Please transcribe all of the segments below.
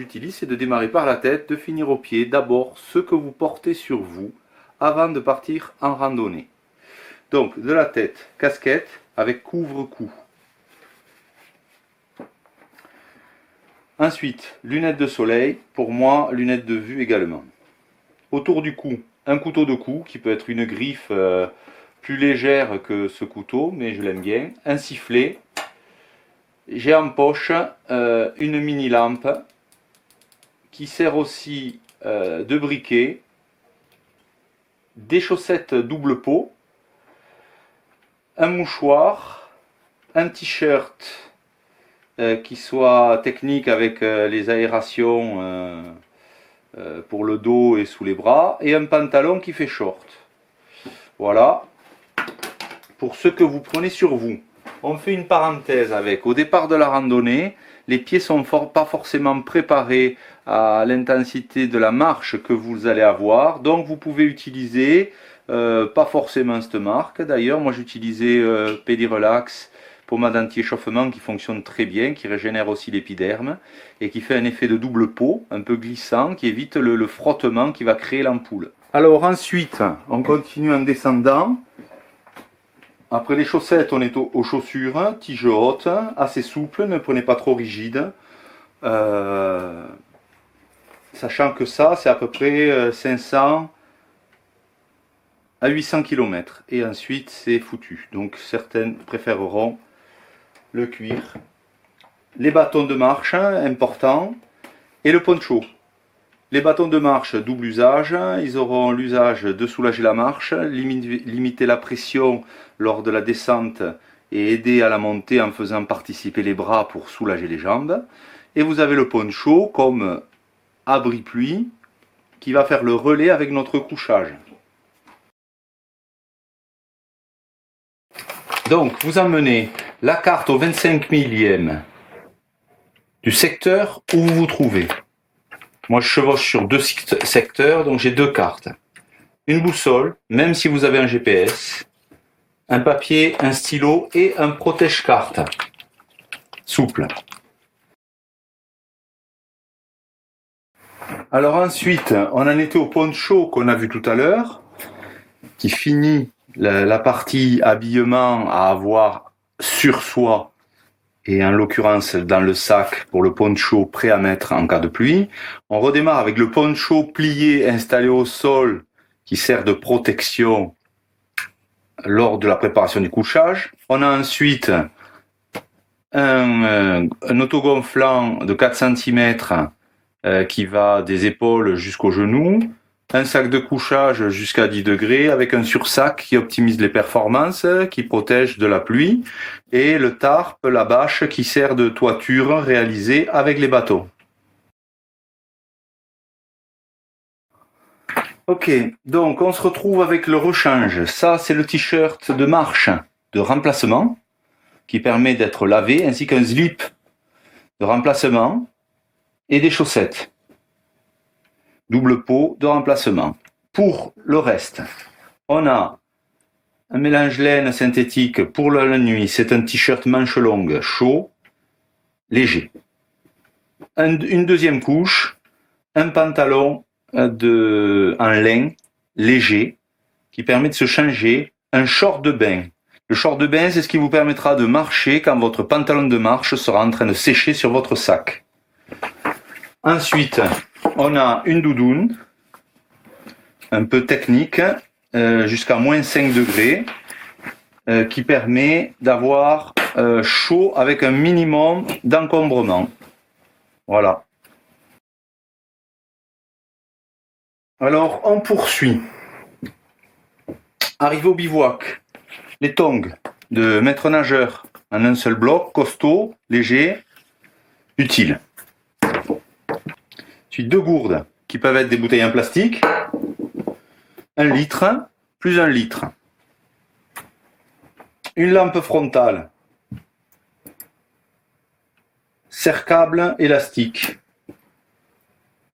j'utilise, c'est de démarrer par la tête, de finir au pied. D'abord, ce que vous portez sur vous avant de partir en randonnée. Donc, de la tête, casquette avec couvre-cou. Ensuite, lunettes de soleil, pour moi, lunettes de vue également. Autour du cou, un couteau de cou qui peut être une griffe plus légère que ce couteau, mais je l'aime bien. Un sifflet. J'ai en poche une mini lampe qui sert aussi de briquet. Des chaussettes double pot. Un mouchoir. Un t-shirt qui soit technique avec les aérations pour le dos et sous les bras, et un pantalon qui fait short. Voilà pour ce que vous prenez sur vous. On fait une parenthèse avec, au départ de la randonnée, les pieds sont pas forcément préparés à l'intensité de la marche que vous allez avoir, donc vous pouvez utiliser pas forcément cette marque. D'ailleurs, moi j'utilisais Pedi-Relax, pommade anti-échauffement qui fonctionne très bien, qui régénère aussi l'épiderme et qui fait un effet de double pot, un peu glissant, qui évite le frottement qui va créer l'ampoule. Alors ensuite, on continue en descendant. Après les chaussettes, on est aux chaussures, tige haute, assez souple, ne prenez pas trop rigide. Sachant que ça, c'est à peu près 500 à 800 km. Et ensuite, c'est foutu. Donc certaines préféreront le cuir, les bâtons de marche, important, et le poncho. Les bâtons de marche, double usage, ils auront l'usage de soulager la marche, limiter la pression lors de la descente et aider à la montée en faisant participer les bras pour soulager les jambes. Et vous avez le poncho comme abri pluie qui va faire le relais avec notre couchage. Donc, vous emmenez la carte au 25 millième du secteur où vous vous trouvez. Moi, je chevauche sur 2 secteurs, donc j'ai 2 cartes. Une boussole, même si vous avez un GPS, un papier, un stylo et un protège-carte souple. Alors ensuite, on en était au poncho qu'on a vu tout à l'heure, qui finit la partie habillement à avoir sur soi, et en l'occurrence dans le sac pour le poncho prêt à mettre en cas de pluie. On redémarre avec le poncho plié installé au sol qui sert de protection lors de la préparation du couchage. On a ensuite un autogonflant de 4 cm qui va des épaules jusqu'aux genoux. Un sac de couchage jusqu'à 10 degrés avec un sursac qui optimise les performances, qui protège de la pluie, et le tarp, la bâche qui sert de toiture réalisée avec les bâtons. Ok, donc on se retrouve avec le rechange. Ça, c'est le t-shirt de marche de remplacement qui permet d'être lavé, ainsi qu'un slip de remplacement et des chaussettes. Double pot de remplacement. Pour le reste, on a un mélange laine synthétique pour la nuit. C'est un t-shirt manche longue, chaud, léger. Une deuxième couche, un pantalon en lin, léger, qui permet de se changer, un short de bain. Le short de bain, c'est ce qui vous permettra de marcher quand votre pantalon de marche sera en train de sécher sur votre sac. Ensuite, on a une doudoune, un peu technique, jusqu'à moins 5 degrés, qui permet d'avoir chaud avec un minimum d'encombrement. Voilà. Alors, on poursuit. Arrivé au bivouac, les tongs de maître nageur en un seul bloc, costaud, léger, utile. Ensuite, 2 gourdes qui peuvent être des bouteilles en plastique, 1 litre, plus 1 litre. Une lampe frontale, serre-câble élastique,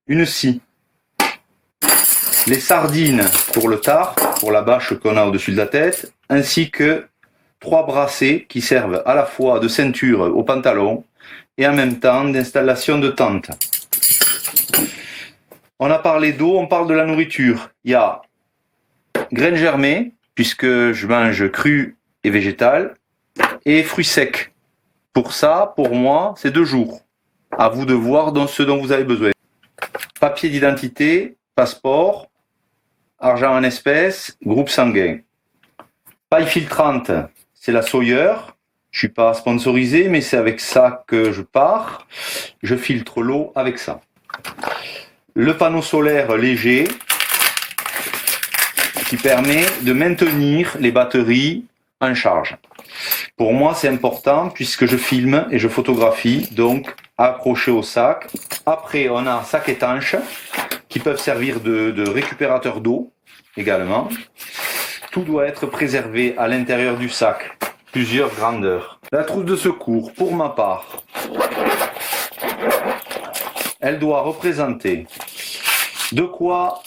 une scie, les sardines pour le tard, pour la bâche qu'on a au-dessus de la tête, ainsi que 3 bracelets qui servent à la fois de ceinture au pantalon et en même temps d'installation de tente. On a parlé d'eau, on parle de la nourriture. Il y a graines germées, puisque je mange cru et végétal, et fruits secs. Pour ça, pour moi, c'est 2 jours. À vous de voir dans ce dont vous avez besoin. Papier d'identité, passeport, argent en espèces, groupe sanguin. Paille filtrante, c'est la Sawyer. Je suis pas sponsorisé, mais c'est avec ça que je pars. Je filtre l'eau avec ça. Le panneau solaire léger qui permet de maintenir les batteries en charge. Pour moi, c'est important puisque je filme et je photographie, donc accroché au sac. Après, on a un sac étanche qui peuvent servir de récupérateur d'eau également. Tout doit être préservé à l'intérieur du sac, plusieurs grandeurs. La trousse de secours, pour ma part, elle doit représenter de quoi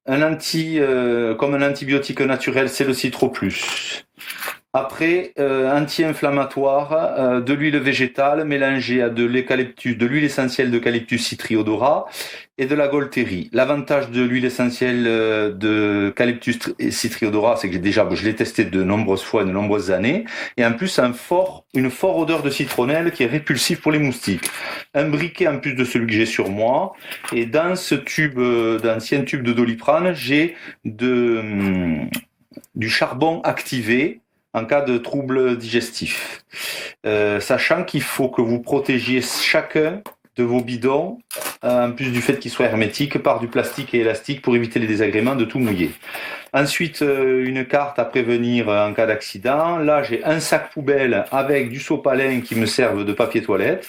comme un antibiotique naturel, c'est le Citroplus. Après, anti-inflammatoire, de l'huile végétale mélangée à de l'huile essentielle d'eucalyptus citriodora et de la Golterie. L'avantage de l'huile essentielle d'eucalyptus citriodora, c'est que je l'ai testé de nombreuses fois, de nombreuses années, et en plus une forte odeur de citronnelle qui est répulsive pour les moustiques. Un briquet en plus de celui que j'ai sur moi, et dans ce d'ancien tube de Doliprane, j'ai du charbon activé en cas de troubles digestifs. Sachant qu'il faut que vous protégiez chacun de vos bidons, en plus du fait qu'ils soient hermétiques, par du plastique et élastique pour éviter les désagréments de tout mouiller. Ensuite, une carte à prévenir en cas d'accident. Là, j'ai un sac poubelle avec du sopalin qui me servent de papier toilette.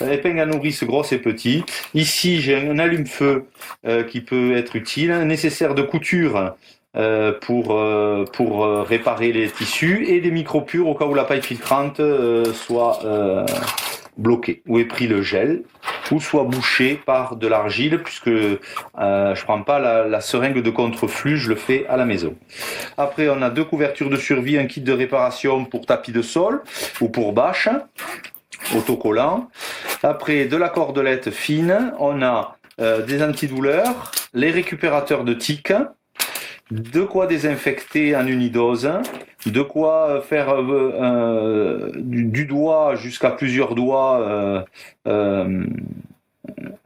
Épingle à nourrice grosse et petite. Ici, j'ai un allume-feu qui peut être utile. Un nécessaire de couture pour réparer les tissus, et des micro-pures au cas où la paille filtrante soit bloquée, ou ait pris le gel, ou soit bouchée par de l'argile, puisque je prends pas la seringue de contreflux, je le fais à la maison. Après, on a 2 couvertures de survie, un kit de réparation pour tapis de sol ou pour bâche, autocollant. Après, de la cordelette fine, on a des antidouleurs, les récupérateurs de tiques, de quoi désinfecter en unidose, de quoi faire du doigt jusqu'à plusieurs doigts un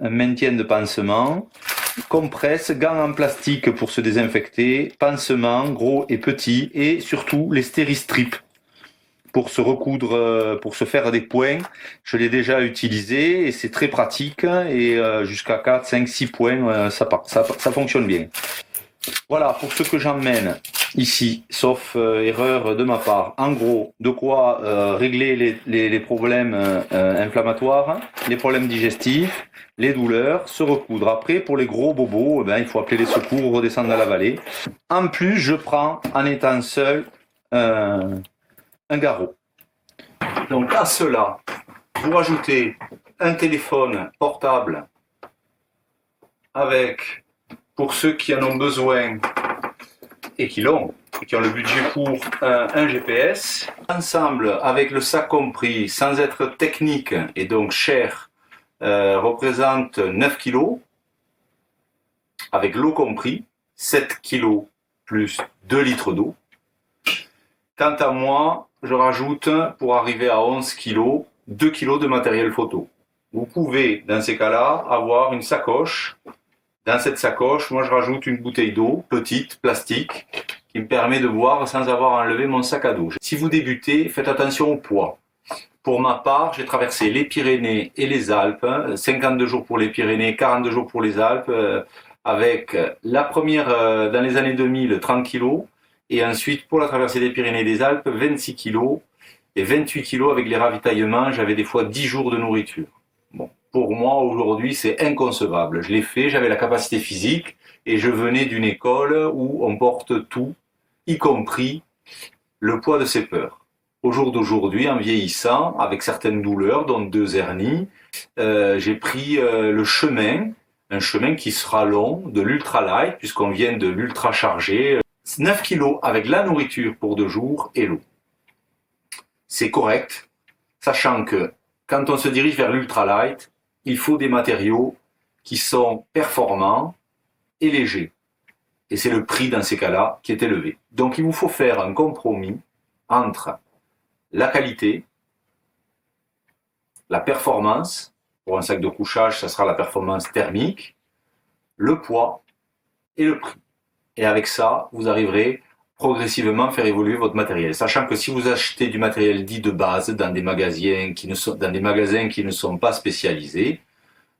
maintien de pansement, compresse, gants en plastique pour se désinfecter, pansement gros et petit, et surtout les stéristrips pour se recoudre, pour se faire des points. Je l'ai déjà utilisé et c'est très pratique, et jusqu'à 4, 5, 6 points, ça fonctionne bien. Voilà pour ce que j'emmène ici, sauf erreur de ma part. En gros, de quoi régler les problèmes inflammatoires, les problèmes digestifs, les douleurs, se recoudre. Après, pour les gros bobos, il faut appeler les secours ou redescendre dans la vallée. En plus, je prends, en étant seul, un garrot. Donc à cela, vous rajoutez un téléphone portable avec, pour ceux qui en ont besoin et qui ont le budget pour, un GPS. Ensemble, avec le sac compris, sans être technique et donc cher, représente 9 kg, avec l'eau compris, 7 kg plus 2 litres d'eau. Quant à moi, je rajoute, pour arriver à 11 kg, 2 kg de matériel photo. Vous pouvez, dans ces cas-là, avoir une sacoche. Dans cette sacoche, moi je rajoute une bouteille d'eau, petite, plastique, qui me permet de boire sans avoir enlevé mon sac à dos. Si vous débutez, faites attention au poids. Pour ma part, j'ai traversé les Pyrénées et les Alpes, 52 jours pour les Pyrénées, 42 jours pour les Alpes, avec la première, dans les années 2000, 30 kg, et ensuite pour la traversée des Pyrénées et des Alpes, 26 kg, et 28 kg avec les ravitaillements, j'avais des fois 10 jours de nourriture. Bon. Pour moi, aujourd'hui, c'est inconcevable. Je l'ai fait, j'avais la capacité physique et je venais d'une école où on porte tout, y compris le poids de ses peurs. Au jour d'aujourd'hui, en vieillissant, avec certaines douleurs, dont 2 hernies, j'ai pris un chemin qui sera long, de l'ultra light, puisqu'on vient de l'ultra chargé. 9 kilos avec la nourriture pour 2 jours et l'eau. C'est correct. Sachant que quand on se dirige vers l'ultralight, il faut des matériaux qui sont performants et légers. Et c'est le prix dans ces cas-là qui est élevé. Donc il vous faut faire un compromis entre la qualité, la performance, pour un sac de couchage, ça sera la performance thermique, le poids et le prix. Et avec ça, vous arriverez progressivement à faire évoluer votre matériel. Sachant que si vous achetez du matériel dit de base dans des magasins qui ne sont pas spécialisés,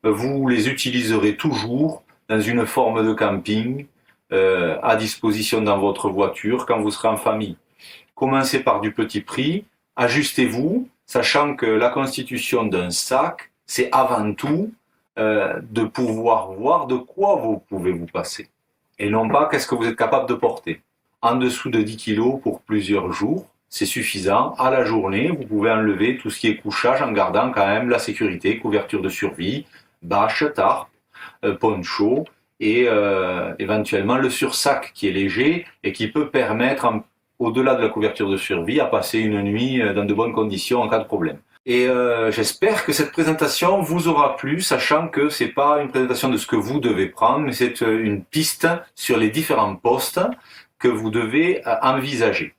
vous les utiliserez toujours dans une forme de camping à disposition dans votre voiture quand vous serez en famille. Commencez par du petit prix, ajustez-vous, sachant que la constitution d'un sac, c'est avant tout de pouvoir voir de quoi vous pouvez vous passer. Et non pas qu'est-ce que vous êtes capable de porter. En dessous de 10 kg pour plusieurs jours, c'est suffisant. À la journée, vous pouvez enlever tout ce qui est couchage en gardant quand même la sécurité, couverture de survie, bâche, tarpe, poncho et éventuellement le sursac qui est léger et qui peut permettre, au-delà de la couverture de survie, à passer une nuit dans de bonnes conditions en cas de problème. Et j'espère que cette présentation vous aura plu, sachant que c'est pas une présentation de ce que vous devez prendre, mais c'est une piste sur les différents postes que vous devez envisager,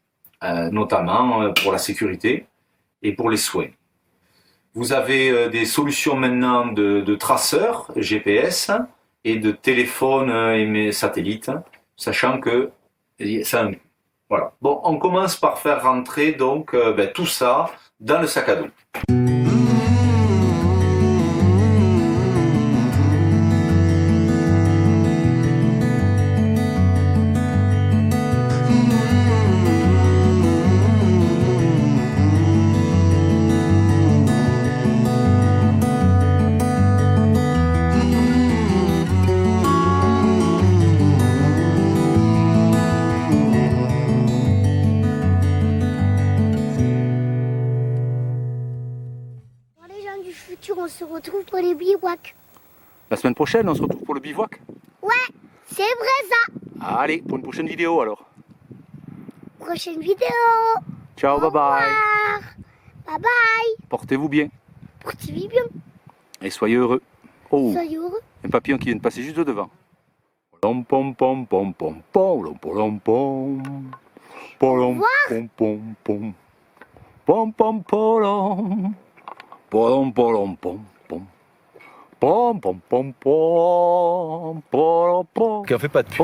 notamment pour la sécurité et pour les soins. Vous avez des solutions maintenant de traceurs GPS et de téléphones et satellites, sachant que ça, voilà. Bon, on commence par faire rentrer donc tout ça dans le sac à dos. On se retrouve pour les bivouacs. La semaine prochaine, on se retrouve pour le bivouac? Ouais, c'est vrai ça. Allez, pour une prochaine vidéo alors. Prochaine vidéo. Ciao, bye bye. Bye bye. Portez-vous bien. Portez-vous bien. Et soyez heureux. Oh, Soyez heureux. un papillon qui vient de passer juste devant. Pom pom pom pom pom pom pom pom pom pom pom pom pom pom pom. Pom pom pom pom pom pom pom pom pom pom. On fait pas de pub.